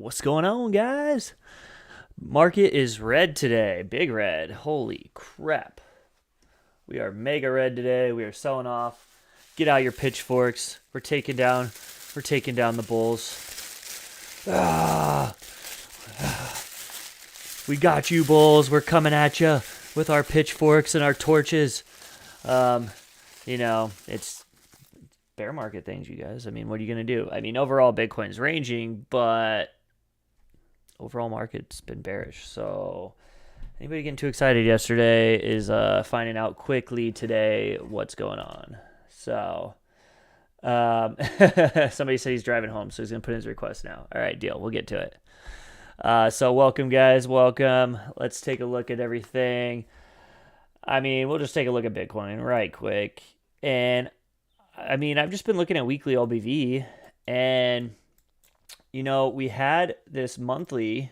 What's going on, guys? Market is red today. Big red. Holy crap. We are mega red today. We are selling off. Get out your pitchforks. We're taking down the bulls. We got you, bulls. We're coming at you with our pitchforks and our torches. It's bear market things, you guys. I mean, what are you going to do? I mean, overall Bitcoin's ranging, but overall market's been bearish. So anybody getting too excited yesterday is finding out quickly today what's going on. So somebody said he's driving home, so he's going to put in his request now. All right, deal. We'll get to it. So welcome, guys. Welcome. Let's take a look at everything. I mean, we'll just take a look at Bitcoin right quick. And I mean, I've just been looking at weekly LBV, and we had this monthly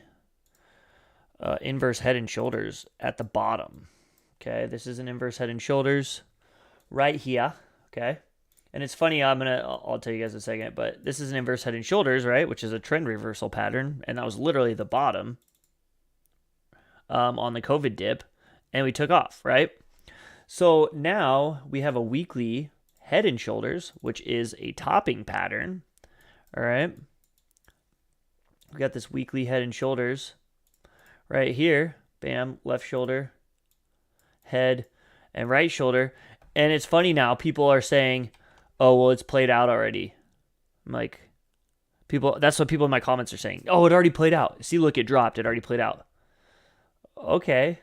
inverse head and shoulders at the bottom. Okay, this is an inverse head and shoulders right here. Okay, and it's funny. I'll tell you guys in a second, but this is an inverse head and shoulders, right? Which is a trend reversal pattern, and that was literally the bottom on the COVID dip, and we took off, right? So now we have a weekly head and shoulders, which is a topping pattern. All right. We got this weekly head and shoulders right here. Bam, left shoulder, head, and right shoulder. And it's funny now, people are saying, oh, well, it's played out already. I'm like, that's what people in my comments are saying. Oh, it already played out. See, look, it dropped. It already played out. Okay.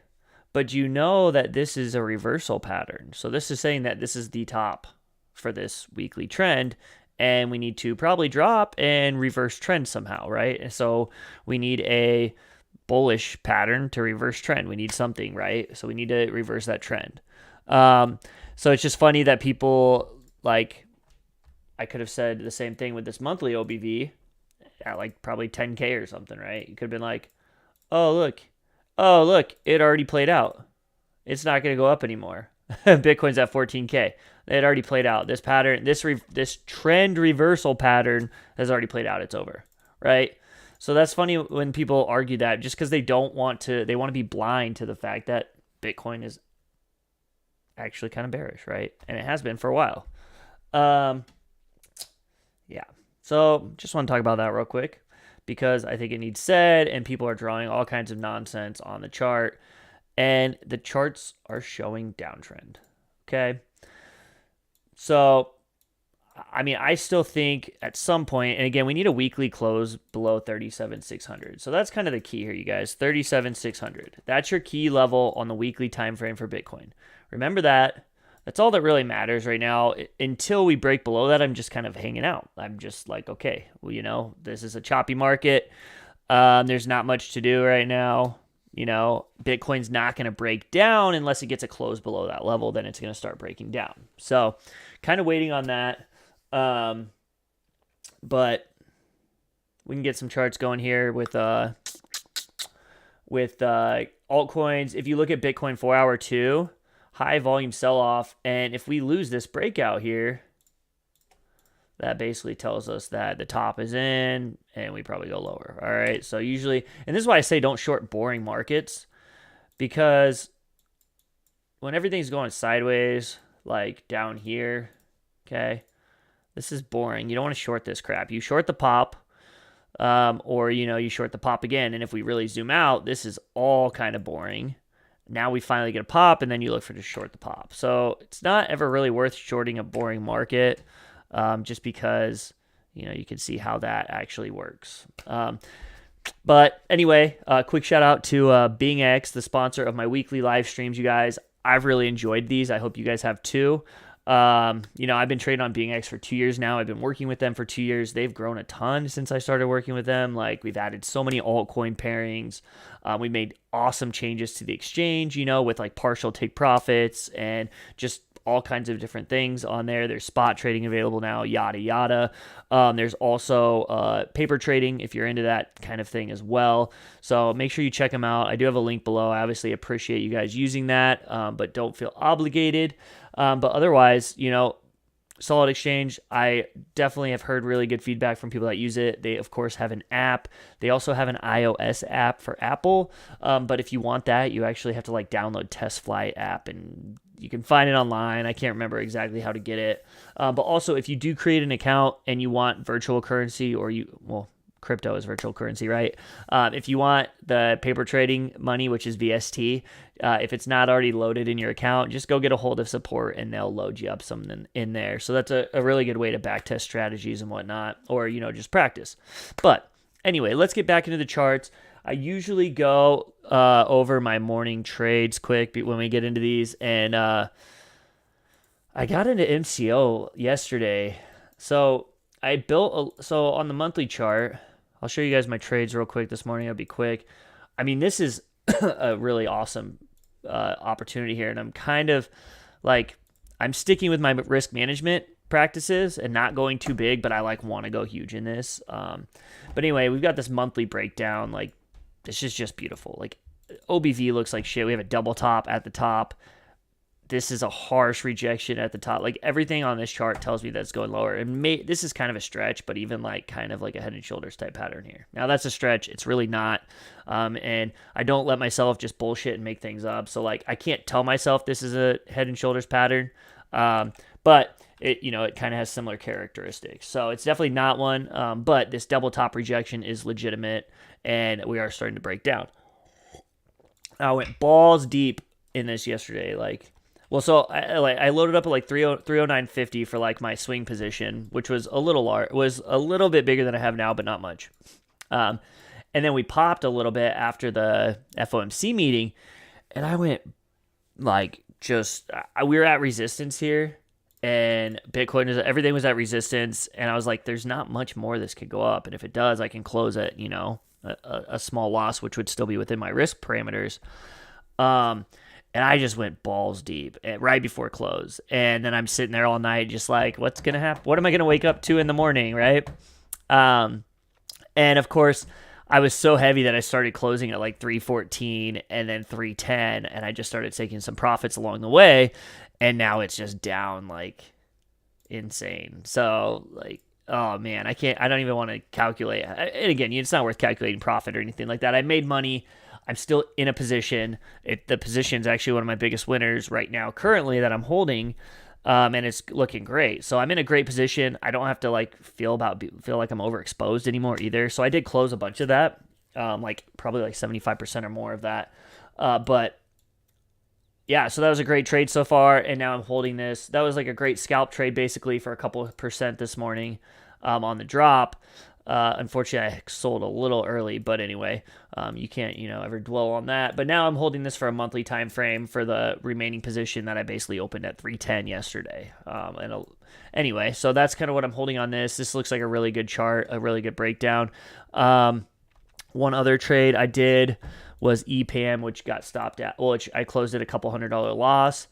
But you know that this is a reversal pattern. So this is saying that this is the top for this weekly trend, and we need to probably drop and reverse trend somehow, right? So we need a bullish pattern to reverse trend. We need something, right? So we need to reverse that trend. So it's just funny that people, like, I could have said the same thing with this monthly OBV at like probably 10K or something, right? You could have been like, oh, look, it already played out. It's not going to go up anymore. Bitcoin's at 14K. It already played out. This pattern, this trend reversal pattern has already played out. It's over, right? So that's funny when people argue that, just because they want to be blind to the fact that Bitcoin is actually kind of bearish, right? And it has been for a while. Yeah. So just want to talk about that real quick, because I think it needs said, and people are drawing all kinds of nonsense on the chart, and the charts are showing downtrend. Okay. So, I mean, I still think at some point, and again, we need a weekly close below 37,600. So that's kind of the key here, you guys. 37,600. That's your key level on the weekly time frame for Bitcoin. Remember that. That's all that really matters right now. Until we break below that, I'm just kind of hanging out. I'm just like, okay, well, this is a choppy market. There's not much to do right now. Bitcoin's not going to break down unless it gets a close below that level. Then it's going to start breaking down. So kind of waiting on that. But we can get some charts going here with altcoins. If you look at Bitcoin 4-hour 2, high volume sell-off. And if we lose this breakout here, that basically tells us that the top is in and we probably go lower. All right. So usually, and this is why I say don't short boring markets, because when everything's going sideways, like down here, okay, this is boring. You don't want to short this crap. You short the pop, or, you short the pop again. And if we really zoom out, this is all kind of boring. Now we finally get a pop, and then you look for to short the pop. So it's not ever really worth shorting a boring market. Just because, you can see how that actually works. But anyway, quick shout out to BingX, the sponsor of my weekly live streams, you guys. I've really enjoyed these. I hope you guys have too. I've been trading on BingX for 2 years now. I've been working with them for 2 years. They've grown a ton since I started working with them. Like, we've added so many altcoin pairings. We made awesome changes to the exchange, with like partial take profits and just all kinds of different things on there. There's spot trading available now, yada, yada. There's also paper trading if you're into that kind of thing as well. So make sure you check them out. I do have a link below. I obviously appreciate you guys using that, but don't feel obligated. But otherwise, solid exchange. I definitely have heard really good feedback from people that use it. They, of course, have an app. They also have an iOS app for Apple. But if you want that, you actually have to like download TestFlight app, and you can find it online. I can't remember exactly how to get it. But also, if you do create an account and you want virtual currency, or crypto is virtual currency, right? If you want the paper trading money, which is VST, if it's not already loaded in your account, just go get a hold of support and they'll load you up something in there. So that's a really good way to backtest strategies and whatnot, or, just practice. But anyway, let's get back into the charts. I usually go over my morning trades quick when we get into these. And I got into MCO yesterday. So so on the monthly chart, I'll show you guys my trades real quick this morning. I'll be quick. I mean, this is a really awesome opportunity here. And I'm kind of like, I'm sticking with my risk management practices and not going too big, but I want to go huge in this. But anyway, we've got this monthly breakdown. Like, this is just beautiful. Like, OBV looks like shit. We have a double top at the top. This is a harsh rejection at the top. Like, everything on this chart tells me that it's going lower. And this is kind of a stretch, but even kind of like a head and shoulders type pattern here. Now, that's a stretch. It's really not. And I don't let myself just bullshit and make things up. So, I can't tell myself this is a head and shoulders pattern. But it kind of has similar characteristics. So it's definitely not one. But this double top rejection is legitimate, and we are starting to break down. I went balls deep in this yesterday. So I loaded up at 309.50 for my swing position, which was a little large, was a little bit bigger than I have now, but not much. And then we popped a little bit after the FOMC meeting, and I went we were at resistance here, and everything was at resistance, and I was like, there's not much more this could go up, and if it does, I can close at a small loss, which would still be within my risk parameters. And I just went balls deep right before close. And then I'm sitting there all night just what's going to happen? What am I going to wake up to in the morning, right? And, of course, I was so heavy that I started closing at 314 and then 310. And I just started taking some profits along the way. And now it's just down insane. So, oh, man, I don't even want to calculate. And, again, it's not worth calculating profit or anything like that. I made money. I'm still in a position. The position is actually one of my biggest winners right now currently that I'm holding, and it's looking great. So I'm in a great position. I don't have to feel like I'm overexposed anymore either. So I did close a bunch of that, probably 75% or more of that. But yeah, so that was a great trade so far, and now I'm holding this. That was a great scalp trade basically for a couple of percent this morning on the drop. Unfortunately, I sold a little early, but anyway, you can't, ever dwell on that. But now I'm holding this for a monthly time frame for the remaining position that I basically opened at 310 yesterday. Anyway, so that's kind of what I'm holding on this. This looks like a really good chart, a really good breakdown. One other trade I did was EPAM, which got stopped at, which I closed at a couple $100 loss.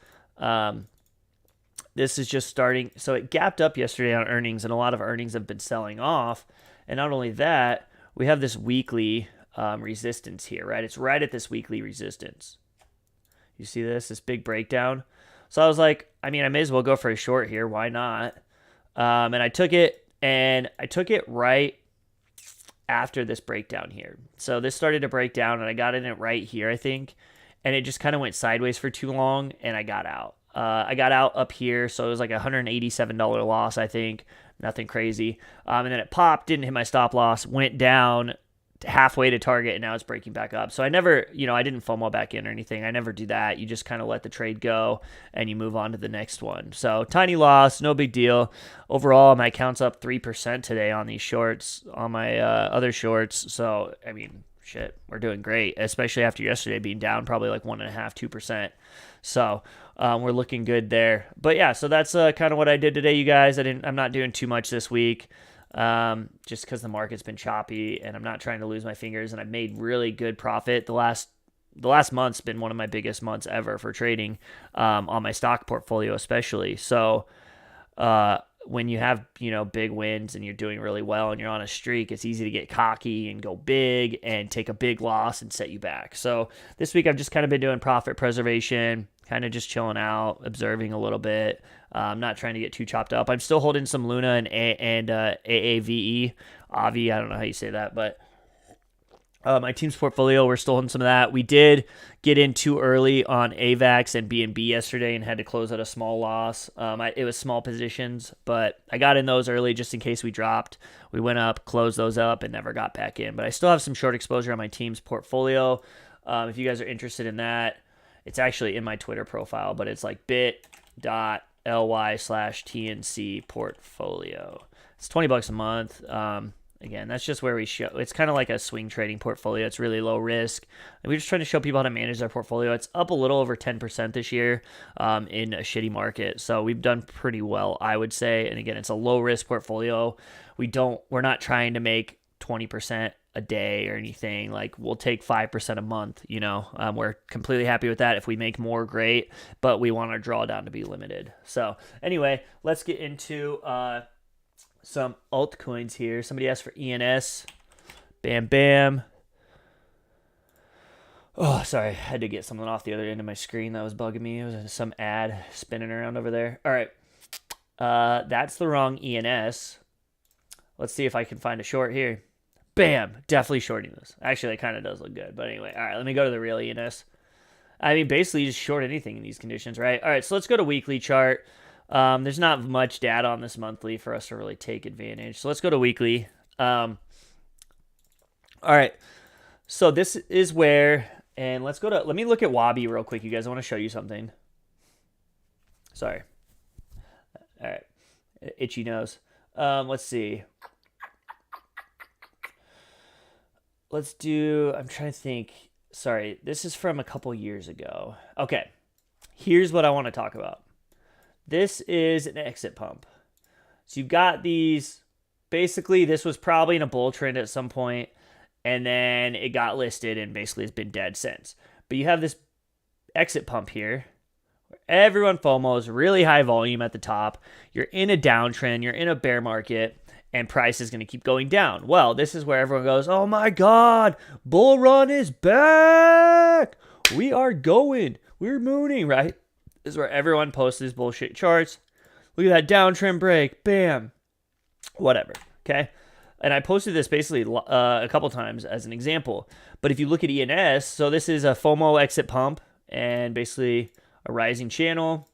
This is just starting. So it gapped up yesterday on earnings, and a lot of earnings have been selling off. And not only that, we have this weekly resistance here, right? It's right at this weekly resistance. You see this big breakdown? So I was like, I may as well go for a short here. Why not? And I took it right after this breakdown here. So this started to break down, and I got in it right here, I think. And it just kind of went sideways for too long, and I got out. I got out up here, so it was a $187 loss, I think. Nothing crazy. And then it popped, didn't hit my stop loss, went down halfway to target, and now it's breaking back up. So I never, I didn't FOMO back in or anything. I never do that. You just kind of let the trade go, and you move on to the next one. So tiny loss, no big deal. Overall, my account's up 3% today on these shorts, on my other shorts. So, shit, we're doing great, especially after yesterday being down probably 1.5%, 2%. So we're looking good there. But yeah, so that's kind of what I did today, you guys. I'm not doing too much this week, just because the market's been choppy, and I'm not trying to lose my fingers. And I've made really good profit. The last month's been one of my biggest months ever for trading on my stock portfolio, especially. So when you have, big wins and you're doing really well and you're on a streak, it's easy to get cocky and go big and take a big loss and set you back. So this week I've just kind of been doing profit preservation, kind of just chilling out, observing a little bit. I'm not trying to get too chopped up. I'm still holding some Luna and AAVE. Avi, I don't know how you say that, but my team's portfolio, we're still holding some of that. We did get in too early on AVAX and BNB yesterday and had to close at a small loss. It was small positions, but I got in those early just in case we dropped. We went up, closed those up, and never got back in. But I still have some short exposure on my team's portfolio. If you guys are interested in that, it's actually in my Twitter profile, but it's like bit.ly/TNC portfolio. It's $20 a month. Again, that's just where we show. It's kind of like a swing trading portfolio. It's really low risk. And we're just trying to show people how to manage their portfolio. It's up a little over 10% this year in a shitty market. So we've done pretty well, I would say. And again, it's a low risk portfolio. We're not trying to make 20% a day or anything. Like, we'll take 5% a month, we're completely happy with that. If we make more, great, but we want our drawdown to be limited. So anyway, let's get into some altcoins here. Somebody asked for ENS. Bam, bam. Oh, sorry. I had to get something off the other end of my screen that was bugging me. It was some ad spinning around over there. All right. That's the wrong ENS. Let's see if I can find a short here. Bam. Definitely shorting this. Actually, it kind of does look good. But anyway, all right. Let me go to the real ENS. I mean, basically, you just short anything in these conditions, right? All right. So let's go to weekly chart. There's not much data on this monthly for us to really take advantage. So let's go to weekly. All right. So this is where, and let me look at Wabi real quick, you guys. I want to show you something. Sorry. All right. Itchy nose. Let's see. I'm trying to think. Sorry. This is from a couple years ago. Okay. Here's what I want to talk about. This is an exit pump. So you've got these, basically this was probably in a bull trend at some point, and then it got listed and basically has been dead since. But you have this exit pump here, where everyone FOMOs, really high volume at the top. You're in a downtrend, you're in a bear market, and price is going to keep going down. Well, this is where everyone goes, oh my God, bull run is back. We're mooning, right? This is where everyone posts these bullshit charts. Look at that downtrend break. Bam. Whatever. Okay. And I posted this basically a couple times as an example. But if you look at ENS, so this is a FOMO exit pump and basically a rising channel,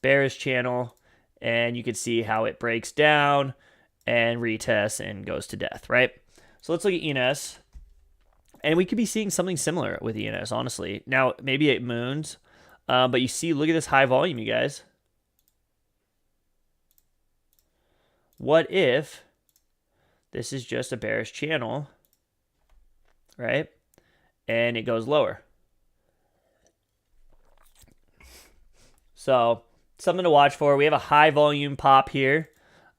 bearish channel, and you can see how it breaks down and retests and goes to death, right? So let's look at ENS. And we could be seeing something similar with ENS, honestly. Now, maybe it moons. But you see, look at this high volume, you guys. What if this is just a bearish channel, right? And it goes lower. So something to watch for. We have a high volume pop here.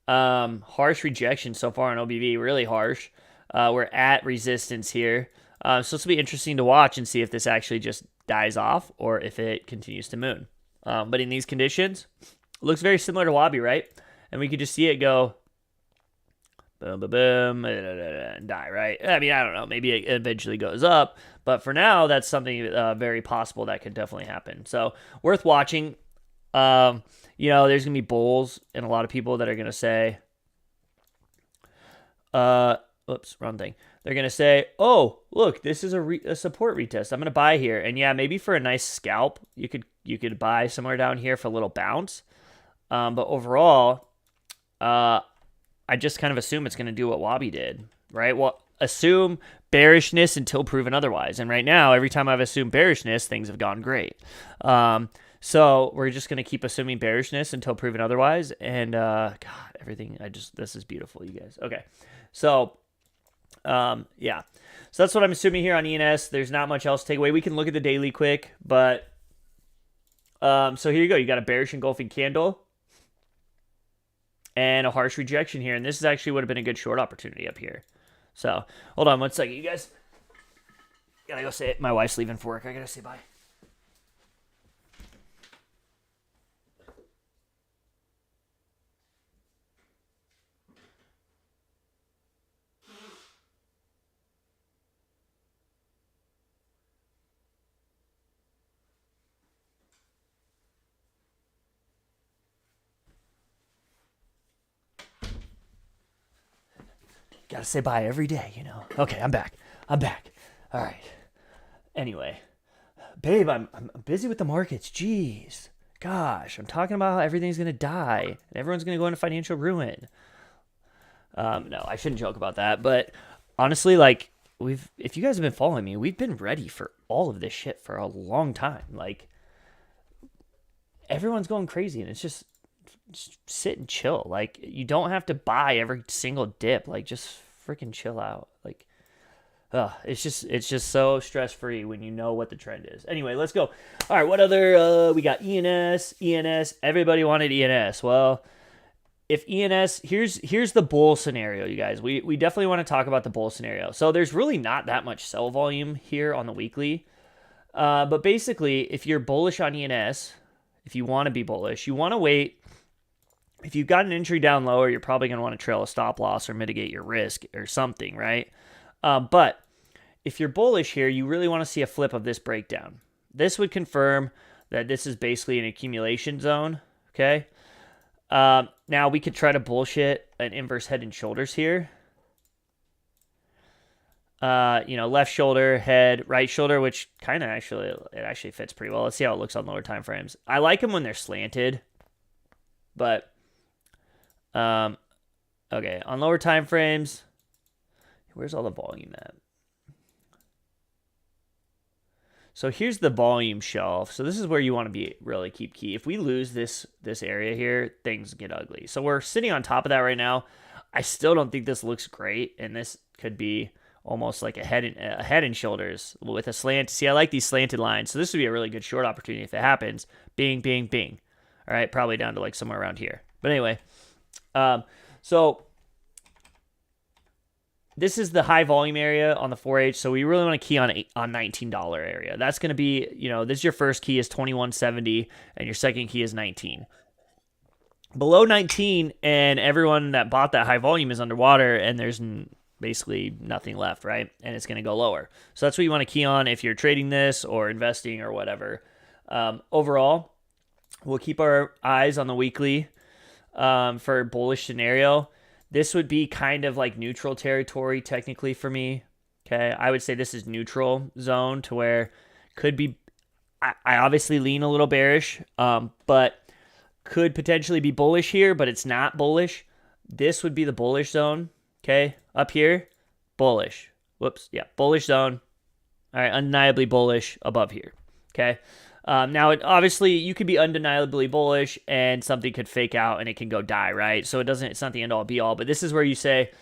Harsh rejection so far on OBV, really harsh. We're at resistance here. So this will be interesting to watch and see if this actually just dies off or if it continues to moon. But in these conditions, it looks very similar to Wabi, right? And we could just see it go boom, boom, boom, and die, right? I mean, I don't know. Maybe it eventually goes up. But for now, that's something very possible that could definitely happen. So worth watching. There's going to be bulls and a lot of people that are going to say, oops, wrong thing. They're going to say, oh, look, this is a support retest. I'm going to buy here. And yeah, maybe for a nice scalp, you could buy somewhere down here for a little bounce. But overall, I just kind of assume it's going to do what Wabi did, right? Well, assume bearishness until proven otherwise. And right now, every time I've assumed bearishness, things have gone great. So we're just going to keep assuming bearishness until proven otherwise. And God, everything, this is beautiful, you guys. Okay. So, yeah. So that's what I'm assuming here on ENS. There's not much else to take away. We can look at the daily quick, but so here you go. You got a bearish engulfing candle and a harsh rejection here. And this is actually would have been a good short opportunity up here. So hold on one second, you guys. Gotta go say it. My wife's leaving for work. I gotta say bye. Gotta say bye every day, you know. Okay, I'm back. I'm back. All right. Anyway, babe, I'm busy with the markets. Jeez. Gosh, I'm talking about how everything's going to die and everyone's going to go into financial ruin. No, I shouldn't joke about that. But honestly, like, if you guys have been following me, we've been ready for all of this shit for a long time. Like, everyone's going crazy and it's just sit and chill. Like, you don't have to buy every single dip. Like, just freaking chill out. Like, it's just so stress free when you know what the trend is. Anyway, let's go. All right, what other? We got ENS. Everybody wanted ENS. Well, if ENS, here's the bull scenario, you guys. We definitely want to talk about the bull scenario. So there's really not that much sell volume here on the weekly. But basically, if you're bullish on ENS, if you want to be bullish, you want to wait. If you've got an entry down lower, you're probably going to want to trail a stop loss or mitigate your risk or something, right? But if you're bullish here, you really want to see a flip of this breakdown. This would confirm that this is basically an accumulation zone, okay? Now, we could try to bullshit an inverse head and shoulders here. Left shoulder, head, right shoulder, which kind of actually fits pretty well. Let's see how it looks on lower time frames. I like them when they're slanted, but okay, on lower time frames, where's all the volume at? So here's the volume shelf. So this is where you want to be really keep key. If we lose this area here, things get ugly. So we're sitting on top of that right now. I still don't think this looks great, and this could be almost like a head and shoulders with a slant. See, I like these slanted lines. So this would be a really good short opportunity if it happens. Bing, bing, bing. All right, probably down to like somewhere around here. But anyway, so this is the high volume area on the 4H. So we really want to key on $19 area. That's going to be, this is your first key is 2170 and your second key is 19. Below 19 and everyone that bought that high volume is underwater and there's basically nothing left, right? And it's going to go lower. So that's what you want to key on if you're trading this or investing or whatever. Overall, we'll keep our eyes on the weekly for a bullish scenario. This would be kind of like neutral territory technically for me. Okay, I would say this is neutral zone to where could be. I obviously lean a little bearish, but could potentially be bullish here, but it's not bullish. This would be the bullish zone. Okay, up here, bullish. Whoops, yeah, bullish zone. All right, undeniably bullish above here. Okay. Now, obviously, you could be undeniably bullish and something could fake out and it can go die, right? So it's not the end all be all, but this is where you say,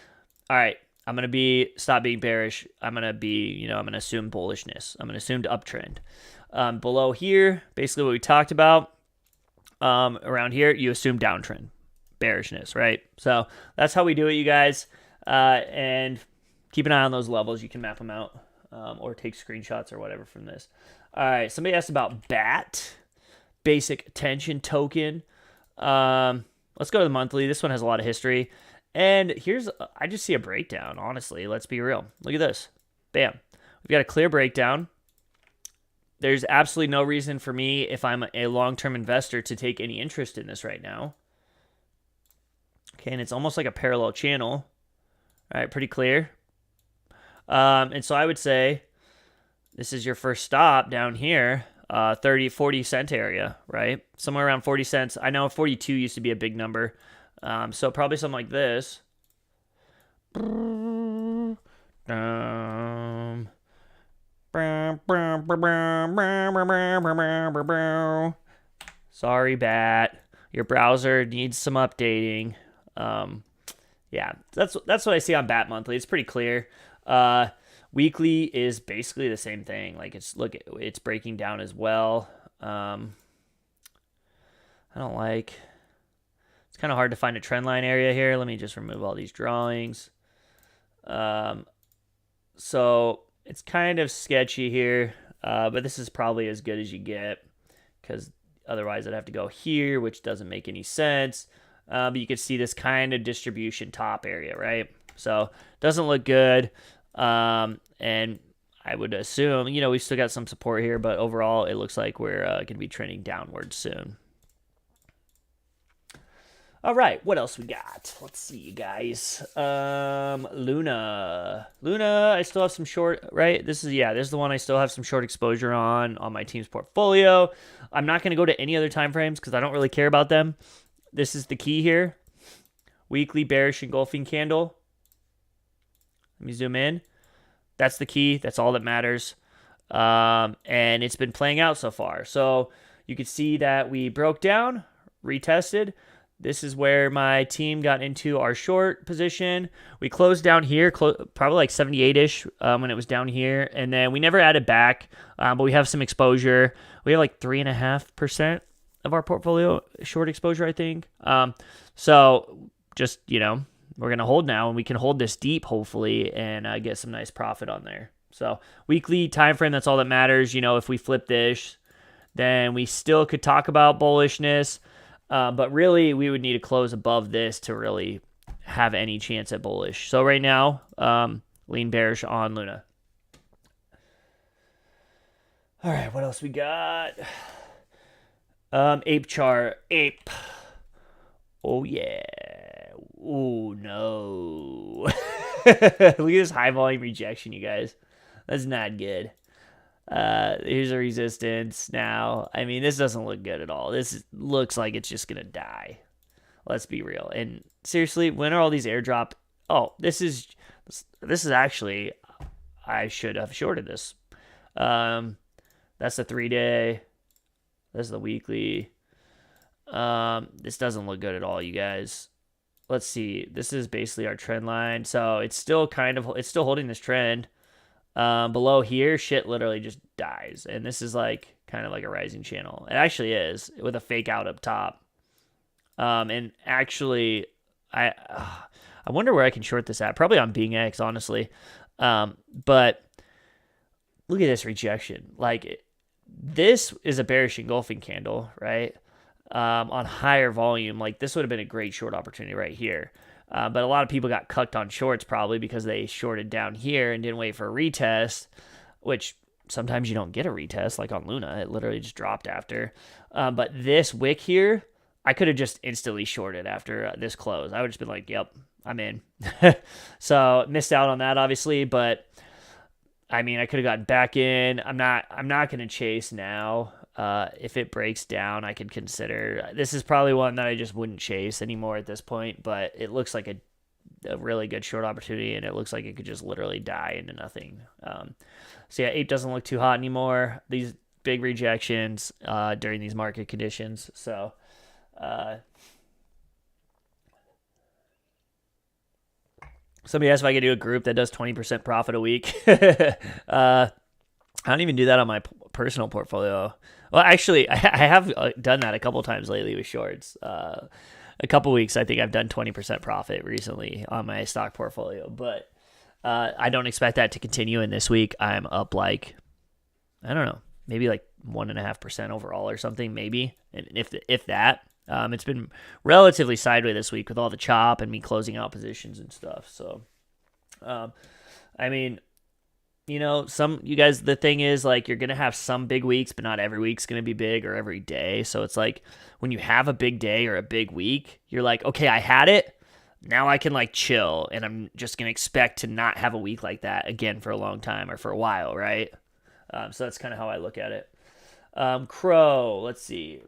all right, I'm going to stop being bearish. I'm going to I'm going to assume bullishness. I'm going to assume uptrend. Below here, basically what we talked about, around here, you assume downtrend, bearishness, right? So that's how we do it, you guys. And keep an eye on those levels. You can map them out or take screenshots or whatever from this. All right, somebody asked about BAT, Basic Attention Token. Let's go to the monthly. This one has a lot of history. And I just see a breakdown, honestly. Let's be real. Look at this. Bam. We've got a clear breakdown. There's absolutely no reason for me, if I'm a long-term investor, to take any interest in this right now. Okay, and it's almost like a parallel channel. All right, pretty clear. And so I would say this is your first stop down here, 40 cent area, right? Somewhere around 40 cents. I know 42 used to be a big number. So probably something like this. Sorry, BAT. Your browser needs some updating. Yeah, that's what I see on BAT monthly. It's pretty clear. Weekly is basically the same thing. Like it's breaking down as well. It's kind of hard to find a trend line area here. Let me just remove all these drawings. So it's kind of sketchy here, but this is probably as good as you get because otherwise I'd have to go here, which doesn't make any sense. But you can see this kind of distribution top area, right? So doesn't look good. And I would assume, we've still got some support here, but overall it looks like we're going to be trending downwards soon. All right, what else we got? Let's see, you guys. Luna, I still have some short, right? This is the one I still have some short exposure on my team's portfolio. I'm not going to go to any other time frames because I don't really care about them. This is the key here. Weekly bearish engulfing candle. Let me zoom in. That's the key. That's all that matters. And it's been playing out so far. So you can see that we broke down, retested. This is where my team got into our short position. We closed down here, probably like 78-ish when it was down here. And then we never added back, but we have some exposure. We have like 3.5% of our portfolio short exposure, I think. So just, we're going to hold now, and we can hold this deep, hopefully, and get some nice profit on there. So weekly time frame, that's all that matters. If we flip this, then we still could talk about bullishness. But really, we would need to close above this to really have any chance at bullish. So right now, lean bearish on Luna. All right, what else we got? Ape chart. Ape. Oh, yeah. Oh, no. Look at this high volume rejection, you guys. That's not good. Here's a resistance now. I mean, this doesn't look good at all. This looks like it's just going to die. Let's be real. And seriously, when are all these airdrop? Oh, this is actually, I should have shorted this. That's the 3-day. This is the weekly. This doesn't look good at all, you guys. Let's see. This is basically our trend line. So it's still holding this trend. Below here, shit literally just dies. And this is like kind of like a rising channel. It actually is, with a fake out up top. And actually, I wonder where I can short this at. Probably on BingX, honestly. But look at this rejection. Like, this is a bearish engulfing candle, right? On higher volume, like this would have been a great short opportunity right here. But a lot of people got cucked on shorts probably because they shorted down here and didn't wait for a retest, which sometimes you don't get a retest, like on Luna. It literally just dropped after. But this wick here, I could have just instantly shorted after this close. I would have just been like, yep, I'm in. So missed out on that, obviously. But, I mean, I could have gotten back in. I'm not going to chase now. If it breaks down, I could consider. This is probably one that I just wouldn't chase anymore at this point, but it looks like a really good short opportunity, and it looks like it could just literally die into nothing. So yeah, 8 doesn't look too hot anymore. These big rejections during these market conditions. So somebody asked if I could do a group that does 20% profit a week. I don't even do that on my personal portfolio. Well, actually, I have done that a couple times lately with shorts. A couple weeks, I think I've done 20% profit recently on my stock portfolio. But I don't expect that to continue. And this week, I'm up like, I don't know, maybe like 1.5% overall or something, maybe. And if that, it's been relatively sideways this week with all the chop and me closing out positions and stuff. So, I mean, you guys, the thing is, like, you're going to have some big weeks, but not every week's going to be big or every day. So it's like when you have a big day or a big week, you're like, okay, I had it. Now I can like chill, and I'm just going to expect to not have a week like that again for a long time or for a while, right? So that's kind of how I look at it. Crow, let's see.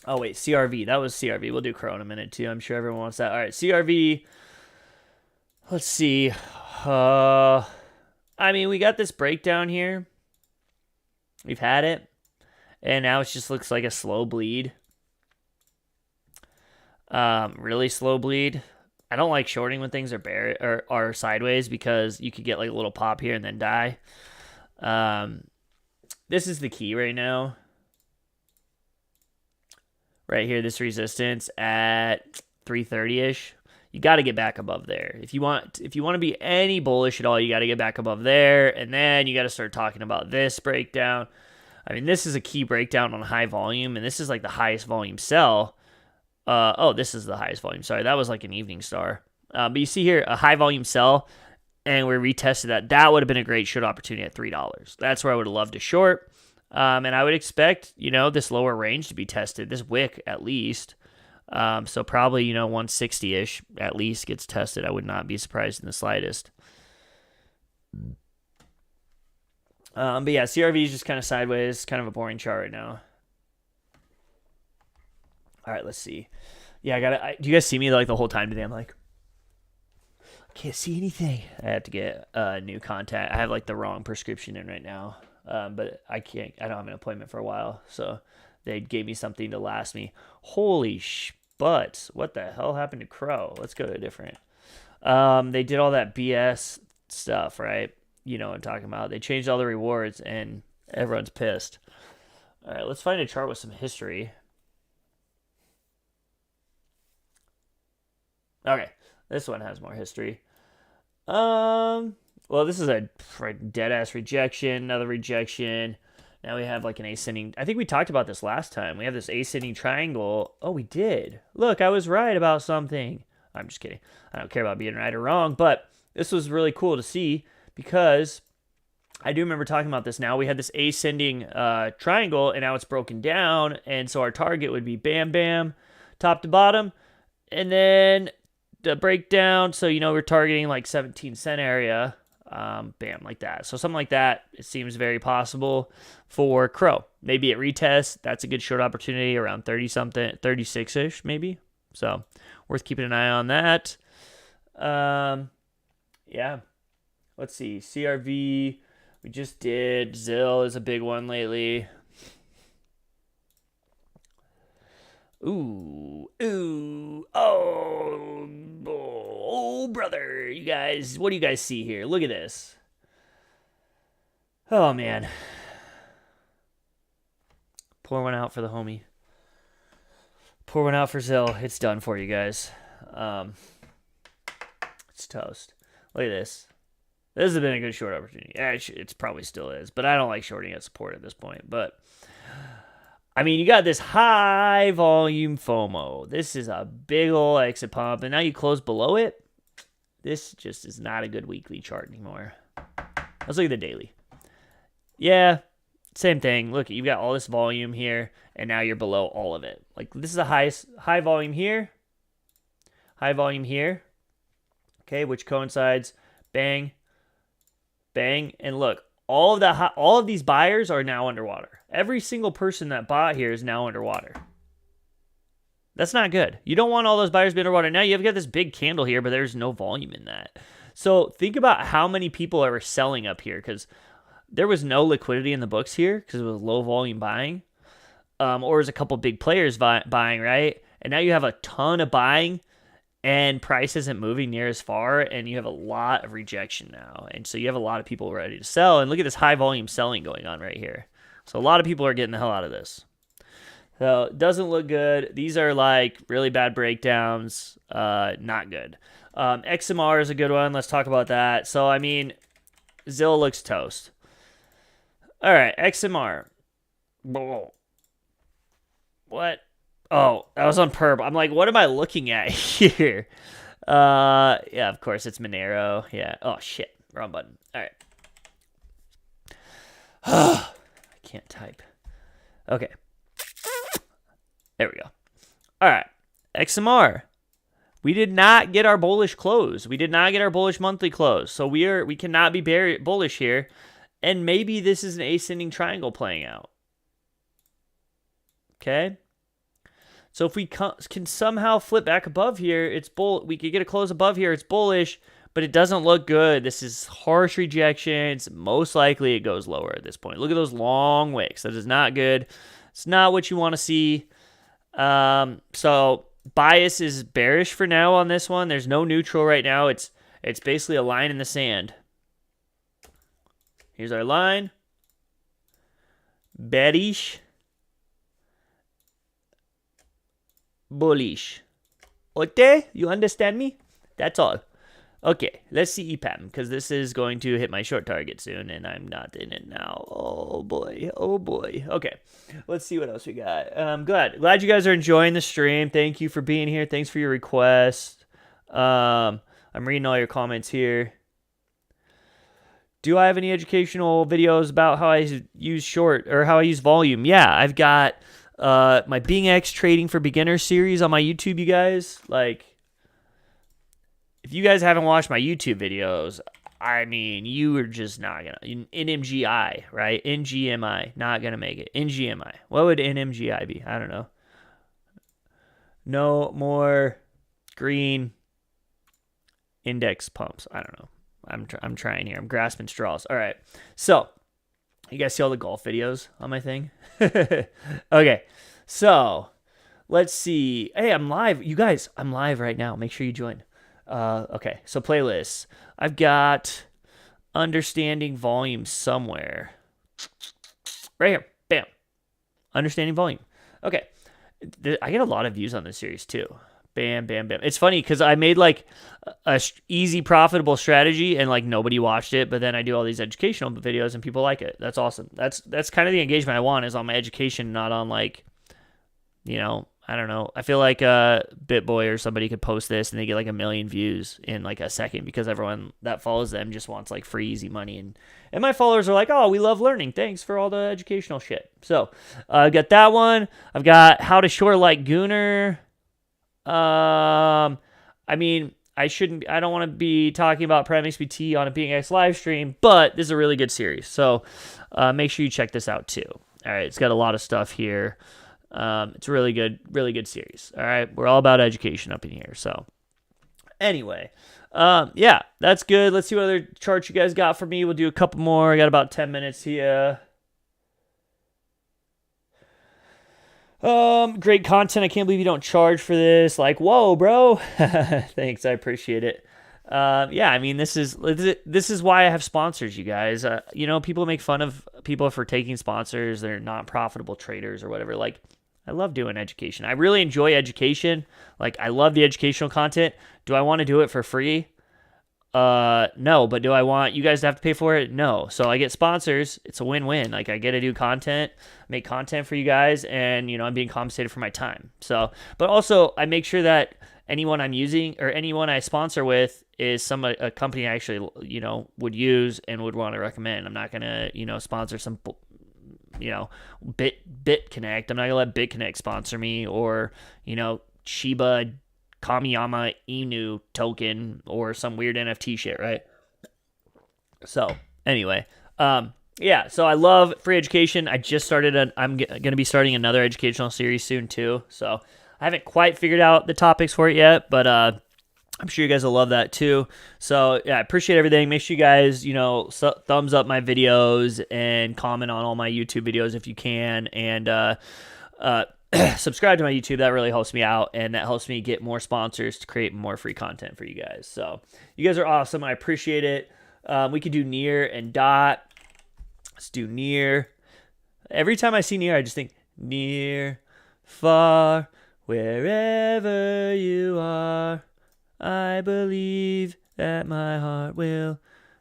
Oh, wait, CRV. That was CRV. We'll do Crow in a minute, too. I'm sure everyone wants that. All right, CRV. Let's see. I mean, we got this breakdown here. We've had it. And now it just looks like a slow bleed. Really slow bleed. I don't like shorting when things are sideways because you could get like a little pop here and then die. This is the key right now. Right here, this resistance at 330-ish. You got to get back above there. If you want to be any bullish at all, you got to get back above there, and then you got to start talking about this breakdown. I mean, this is a key breakdown on high volume, and this is like the highest volume sell. This is the highest volume. Sorry, that was like an evening star. But you see here, a high volume sell, and we retested that. That would have been a great short opportunity at $3. That's where I would have loved to short. And I would expect, this lower range to be tested, this wick at least. So probably, 160-ish at least gets tested. I would not be surprised in the slightest. But yeah, CRV is just kind of sideways, kind of a boring chart right now. All right, let's see. Yeah, do you guys see me like the whole time today? I'm like, I can't see anything. I have to get new contact. I have like the wrong prescription in right now, but I can't. I don't have an appointment for a while, so they gave me something to last me. Holy butts! What the hell happened to Crow? Let's go to a different. They did all that BS stuff, right? You know what I'm talking about. They changed all the rewards, and everyone's pissed. All right, let's find a chart with some history. Okay, this one has more history. Well, this is a dead ass rejection, another rejection. Now we have like an ascending. I think we talked about this last time. We have this ascending triangle. Oh, we did. Look, I was right about something. I'm just kidding. I don't care about being right or wrong, but this was really cool to see because I do remember talking about this now. We had this ascending triangle, and now it's broken down, and so our target would be bam, bam, top to bottom, and then the breakdown. So, we're targeting like 17-cent area, bam, like that. So something like that, it seems very possible for Crow. Maybe it retests. That's a good short opportunity around 30-something, 36-ish maybe. So worth keeping an eye on that. Yeah. Let's see. CRV, we just did. ZILL is a big one lately. Ooh, oh, brother, you guys, what do you guys see here? Look at this. Oh, man. Pour one out for the homie. Pour one out for ZILL. It's done for you guys. It's toast. Look at this. This has been a good short opportunity. Yeah, it probably still is, but I don't like shorting at support at this point, but I mean, you got this high volume FOMO. This is a big ol' exit pump, and now you close below it. This just is not a good weekly chart anymore. Let's look at the daily. Yeah, same thing. Look, you've got all this volume here, and now you're below all of it. Like, this is the high volume here. High volume here. Okay, which coincides. Bang. Bang. And look, all of these buyers are now underwater. Every single person that bought here is now underwater. That's not good. You don't want all those buyers to be underwater. Now you've got this big candle here, but there's no volume in that. So think about how many people are selling up here, because there was no liquidity in the books here because it was low volume buying. Or there's a couple big players buying, right? And now you have a ton of buying, and price isn't moving near as far, and you have a lot of rejection now. And so you have a lot of people ready to sell. And look at this high volume selling going on right here. So a lot of people are getting the hell out of this. So it doesn't look good. These are like really bad breakdowns. Not good. XMR is a good one. Let's talk about that. So, I mean, ZILL looks toast. All right, XMR. What? Oh, that was on perp. I'm like, what am I looking at here? Yeah, of course, it's Monero. Yeah. Oh, shit. Wrong button. All right. I can't type. Okay. There we go. All right. XMR. We did not get our bullish close. We did not get our bullish monthly close. So we cannot be bullish here. And maybe this is an ascending triangle playing out. Okay. So if we can somehow flip back above here, it's we could get a close above here. It's bullish, but it doesn't look good. This is harsh rejections. Most likely it goes lower at this point. Look at those long wicks. That is not good. It's not what you want to see. So bias is bearish for now on this one. There's no neutral right now. It's basically a line in the sand. Here's our line. Bearish. Bullish. Okay? You understand me? That's all. Okay, let's see EPAM, because this is going to hit my short target soon, and I'm not in it now. Oh, boy. Oh, boy. Okay, let's see what else we got. Glad you guys are enjoying the stream. Thank you for being here. Thanks for your request. I'm reading all your comments here. Do I have any educational videos about how I use short, or how I use volume? Yeah, I've got my BingX trading for beginners series on my YouTube, you guys. Like, if you guys haven't watched my YouTube videos, I mean, you are just not gonna. NMGI, right? NGMI, not gonna make it. NGMI. What would NMGI be? I don't know. No more green index pumps. I don't know. I'm trying here. I'm grasping straws. All right. So, you guys see all the golf videos on my thing? Okay. So, let's see. Hey, I'm live. You guys, I'm live right now. Make sure you join. Okay. So, playlists. I've got understanding volume somewhere. Right here. Bam. Understanding volume. Okay. I get a lot of views on this series too. Bam, bam, bam. It's funny because I made like a easy, profitable strategy and like nobody watched it, but then I do all these educational videos and people like it. That's awesome. That's kind of the engagement I want, is on my education, not on like, I don't know. I feel like BitBoy or somebody could post this and they get like 1 million views in like a second because everyone that follows them just wants like free, easy money. And my followers are like, oh, we love learning. Thanks for all the educational shit. So I've got that one. I've got how to short like Gooner. I mean, I don't want to be talking about Prime XBT on a BingX live stream, but this is a really good series. So make sure you check this out too. All right. It's got a lot of stuff here. It's a really good series. All right. We're all about education up in here. So anyway, yeah, that's good. Let's see what other charts you guys got for me. We'll do a couple more. I got about 10 minutes here. Great content. I can't believe you don't charge for this. Like, whoa, bro. Thanks. I appreciate it. Yeah, I mean, this is why I have sponsors, you guys. People make fun of people for taking sponsors. They're not profitable traders or whatever. Like, I love doing education. I really enjoy education. Like, I love the educational content. Do I want to do it for free? No, but do I want you guys to have to pay for it? No. So I get sponsors. It's a win-win. Like, I get to do content, make content for you guys, and, I'm being compensated for my time. So, but also I make sure that anyone I'm using or anyone I sponsor with is a company I actually, would use and would want to recommend. I'm not going to, sponsor some, BitConnect. I'm not going to let BitConnect sponsor me, or, Shiba Kamiyama Inu token or some weird NFT shit, right? So anyway, yeah, so I love free education. I just started I'm going to be starting another educational series soon too. So I haven't quite figured out the topics for it yet, but I'm sure you guys will love that too. So yeah, I appreciate everything. Make sure you guys, thumbs up my videos and comment on all my YouTube videos if you can, and subscribe to my YouTube. That really helps me out, and that helps me get more sponsors to create more free content for you guys. So you guys are awesome. I appreciate it. We could do near and dot. Let's do near. Every time I see near, I just think near, far, wherever you are, I believe that my heart will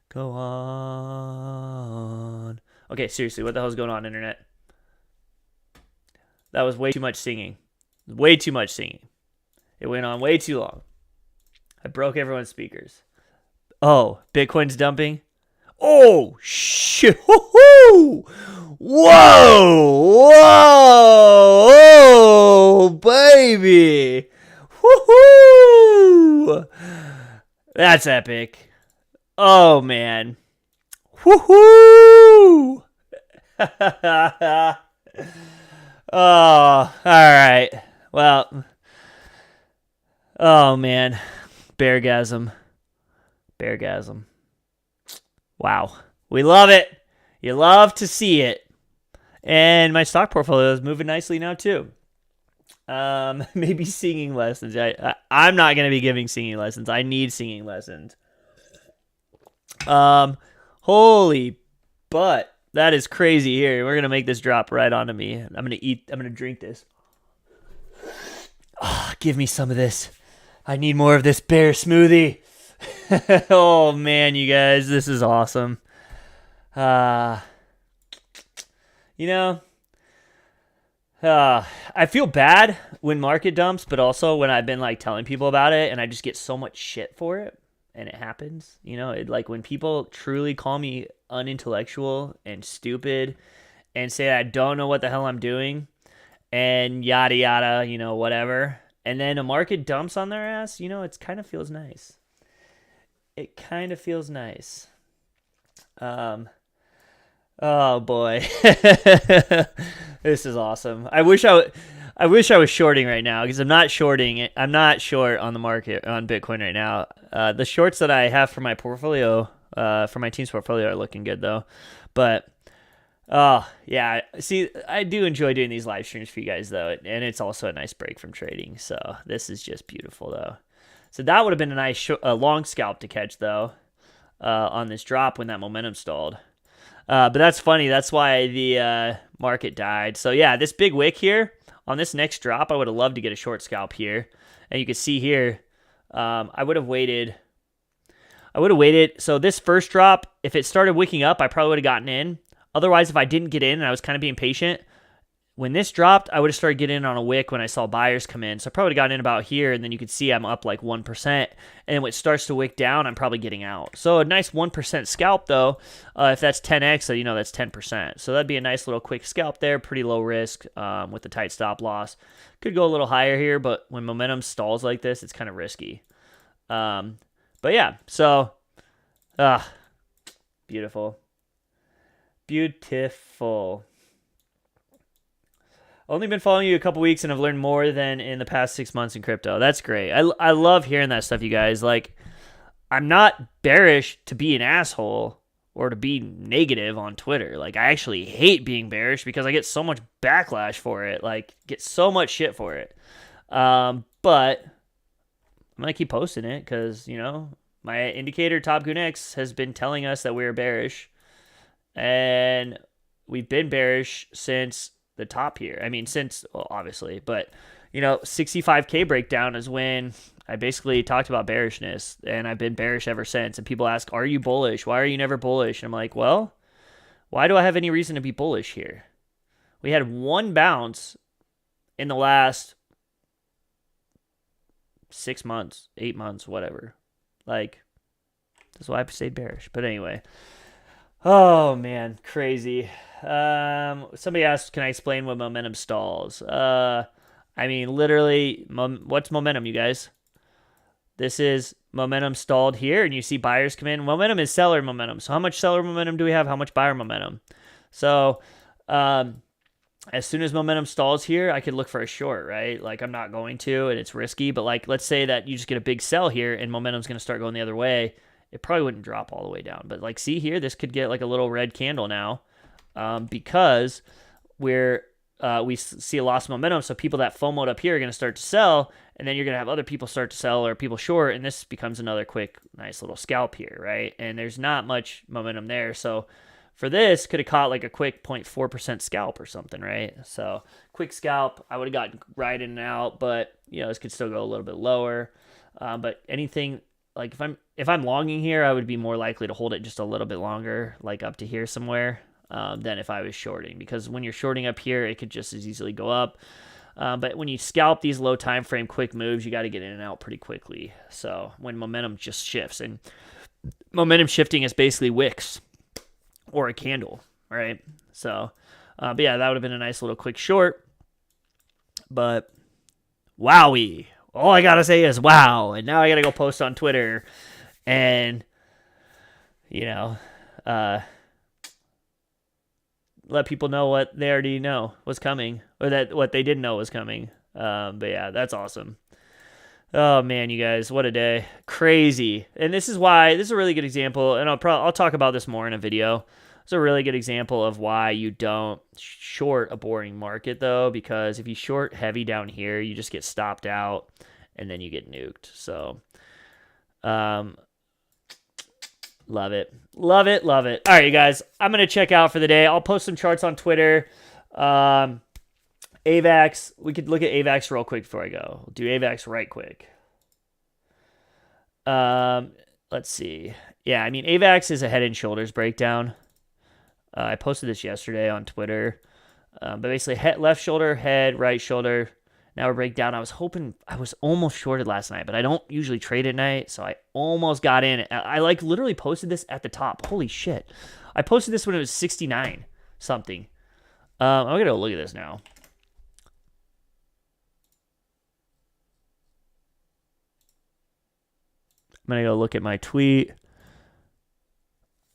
go on. Okay, seriously, what the hell's going on, internet? That was way too much singing. Way too much singing. It went on way too long. I broke everyone's speakers. Oh, Bitcoin's dumping? Oh, shit. Whoa! Whoa! Whoa! Baby! Woohoo! That's epic. Oh, man. Woohoo! Oh, all right. Well, oh, man. Beargasm. Wow. We love it. You love to see it. And my stock portfolio is moving nicely now, too. Maybe singing lessons. I'm not going to be giving singing lessons. I need singing lessons. Holy butt. That is crazy here. We're going to make this drop right onto me. I'm going to drink this. Oh, give me some of this. I need more of this bear smoothie. Oh, man, you guys. This is awesome. I feel bad when market dumps, but also when I've been like telling people about it and I just get so much shit for it. And it happens, like when people truly call me unintellectual and stupid and say I don't know what the hell I'm doing, and yada yada, you know, whatever. And then a market dumps on their ass, you know, it kind of feels nice. It kind of feels nice. Oh boy. This is awesome. I wish I was shorting right now, because I'm not shorting it. I'm not short on the market on Bitcoin right now. The shorts that I have for my portfolio, for my team's portfolio, are looking good though. But oh yeah, see, I do enjoy doing these live streams for you guys though, and it's also a nice break from trading. So this is just beautiful though. So that would have been a nice long scalp to catch though, on this drop when that momentum stalled. But that's funny. That's why the market died. So yeah, this big wick here on this next drop, I would have loved to get a short scalp here. And you can see here, I would have waited. So this first drop, if it started wicking up, I probably would have gotten in. Otherwise, if I didn't get in and I was kind of being patient, when this dropped, I would have started getting in on a wick when I saw buyers come in. So I probably would have gotten in about here, and then you could see I'm up like 1%. And when it starts to wick down, I'm probably getting out. So a nice 1% scalp, though, if that's 10x, so you know that's 10%. So that'd be a nice little quick scalp there, pretty low risk with a tight stop loss. Could go a little higher here, but when momentum stalls like this, it's kind of risky. But yeah, so beautiful. Beautiful. Only been following you a couple weeks and I've learned more than in the past 6 months in crypto. That's great. I love hearing that stuff, you guys. Like, I'm not bearish to be an asshole or to be negative on Twitter. Like, I actually hate being bearish because I get so much backlash for it. Like, get so much shit for it. But I'm going to keep posting it because, you know, my indicator, BinX, has been telling us that we're bearish. And we've been bearish since the top here. I mean, well, obviously, but, you know, 65K breakdown is when I basically talked about bearishness, and I've been bearish ever since. And people ask, are you bullish? Why are you never bullish? And I'm like, well, why do I have any reason to be bullish here? We had one bounce in the last 6 months, 8 months, whatever. Like, that's why I stayed bearish. But anyway, oh man, crazy. Somebody asked, can I explain what momentum stalls? I mean, literally, what's momentum, you guys? This is momentum stalled here, and you see buyers come in. Momentum is seller momentum. So how much seller momentum do we have? How much buyer momentum? So as soon as momentum stalls here, I could look for a short, right? Like, I'm not going to, and it's risky. But like, let's say that you just get a big sell here, and momentum's going to start going the other way. It probably wouldn't drop all the way down. But like, see here, this could get like a little red candle now. Because we see a loss of momentum, so people that FOMO'd up here are going to start to sell, and then you're going to have other people start to sell or people short, and this becomes another quick, nice little scalp here, right? And there's not much momentum there, so for this, could have caught like a quick 0.4% scalp or something, right? So quick scalp, I would have gotten right in and out, but you know, this could still go a little bit lower. But anything like if I'm longing here, I would be more likely to hold it just a little bit longer, like up to here somewhere. Than if I was shorting, because when you're shorting up here, it could just as easily go up. But when you scalp these low time frame quick moves, you got to get in and out pretty quickly. So when momentum just shifts, and momentum shifting is basically wicks or a candle, right? So, but yeah, that would have been a nice little quick short. But wowie, all I gotta say is wow, and now I gotta go post on Twitter, and you know, let people know what they already know was coming, or that what they didn't know was coming. But yeah, that's awesome. Oh man, you guys, what a day. Crazy. And this is a really good example, and I'll talk about this more in a video. It's a really good example of why you don't short a boring market though, because if you short heavy down here, you just get stopped out and then you get nuked. So love it. Love it. Love it. All right, you guys, I'm going to check out for the day. I'll post some charts on Twitter. AVAX. We could look at AVAX real quick before I go. We'll do AVAX right quick. Let's see. Yeah, I mean, AVAX is a head and shoulders breakdown. I posted this yesterday on Twitter. But basically, left shoulder, head, right shoulder. Now a breakdown. I was almost shorted last night, but I don't usually trade at night, so I almost got in. I like literally posted this at the top. Holy shit. I posted this when it was 69 something. I'm going to go look at this now. I'm going to go look at my tweet.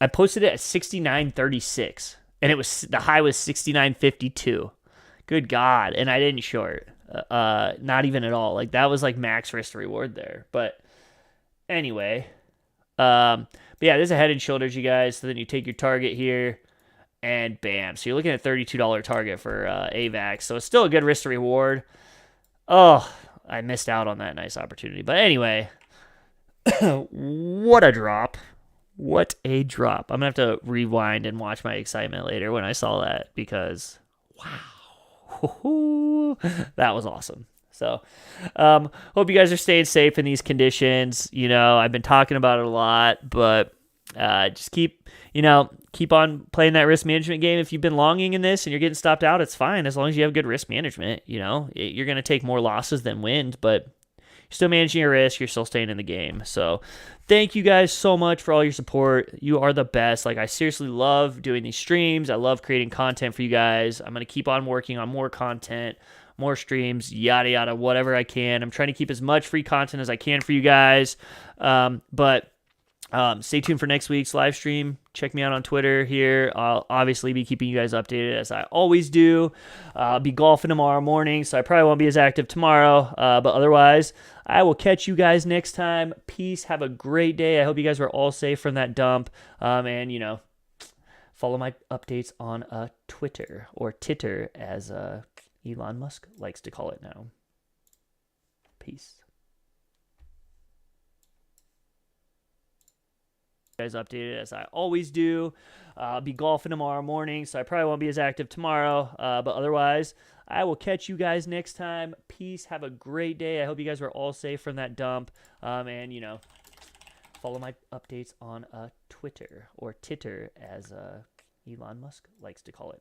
I posted it at 69.36, and the high was 69.52. Good God. And I didn't short. Not even at all. Like, that was like max risk to reward there. But anyway, but yeah, there's a head and shoulders, you guys. So then you take your target here, and bam. So you're looking at $32 target for AVAX. So it's still a good risk to reward. Oh, I missed out on that nice opportunity. But anyway, what a drop. What a drop. I'm going to have to rewind and watch my excitement later when I saw that, because wow, that was awesome. So, hope you guys are staying safe in these conditions. You know, I've been talking about it a lot, but just keep on playing that risk management game. If you've been longing in this and you're getting stopped out, it's fine as long as you have good risk management. You know, you're going to take more losses than wins, but you're still managing your risk. You're still staying in the game. So thank you guys so much for all your support. You are the best. Like, I seriously love doing these streams. I love creating content for you guys. I'm going to keep on working on more content, more streams, yada, yada, whatever I can. I'm trying to keep as much free content as I can for you guys. But stay tuned for next week's live stream. Check me out on Twitter here. I'll obviously be keeping you guys updated as I always do. I'll be golfing tomorrow morning, so I probably won't be as active tomorrow. But otherwise, I will catch you guys next time. Peace. Have a great day. I hope you guys were all safe from that dump. And, you know, follow my updates on Twitter, or Titter, as Elon Musk likes to call it now. Peace. Guys updated as I always do. I'll be golfing tomorrow morning, so I probably won't be as active tomorrow. But otherwise, I will catch you guys next time. Peace. Have a great day. I hope you guys were all safe from that dump. And, you know, follow my updates on Twitter, or Titter, as Elon Musk likes to call it now.